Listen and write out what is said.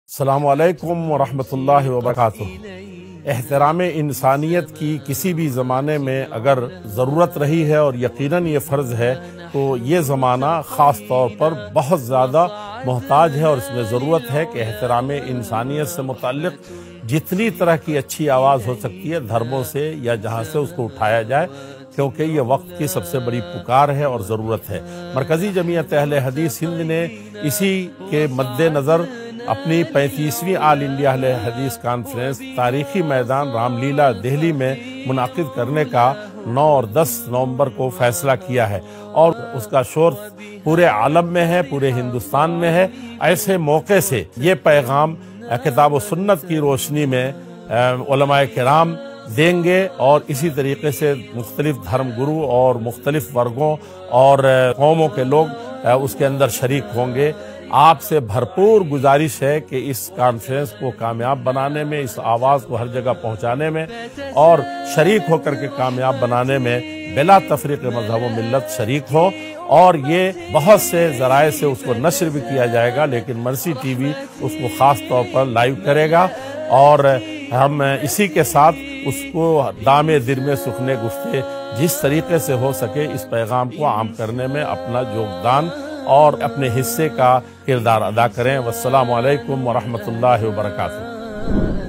السلام علیکم ورحمۃ اللہ وبرکاتہ۔ احترام انسانیت کی کسی بھی زمانے میں اگر ضرورت رہی ہے اور یقیناً یہ فرض ہے تو یہ زمانہ خاص طور پر بہت زیادہ محتاج ہے، اور اس میں ضرورت ہے کہ احترام انسانیت سے متعلق جتنی طرح کی اچھی آواز ہو سکتی ہے دھرموں سے یا جہاں سے اس کو اٹھایا جائے، کیونکہ یہ وقت کی سب سے بڑی پکار ہے اور ضرورت ہے۔ مرکزی جمعیت اہل حدیث ہند نے اسی کے مد نظر اپنی 35ویں آل انڈیا اہل حدیث کانفرنس تاریخی میدان رام لیلا دہلی میں منعقد کرنے کا 9 اور 10 نومبر کو فیصلہ کیا ہے، اور اس کا شور پورے عالم میں ہے، پورے ہندوستان میں ہے۔ ایسے موقع سے یہ پیغام کتاب و سنت کی روشنی میں علماء کرام دیں گے، اور اسی طریقے سے مختلف دھرم گرو اور مختلف ورگوں اور قوموں کے لوگ اس کے اندر شریک ہوں گے۔ آپ سے بھرپور گزارش ہے کہ اس کانفرنس کو کامیاب بنانے میں، اس آواز کو ہر جگہ پہنچانے میں اور شریک ہو کر کے کامیاب بنانے میں بلا تفریق مذہب و ملت شریک ہو، اور یہ بہت سے ذرائع سے اس کو نشر بھی کیا جائے گا، لیکن مرسی ٹی وی اس کو خاص طور پر لائیو کرے گا، اور ہم اسی کے ساتھ اس کو دام دل میں سخنے گفتے جس طریقے سے ہو سکے اس پیغام کو عام کرنے میں اپنا یوگدان اور اپنے حصے کا کردار ادا کریں۔ والسلام علیکم ورحمۃ اللہ وبرکاتہ۔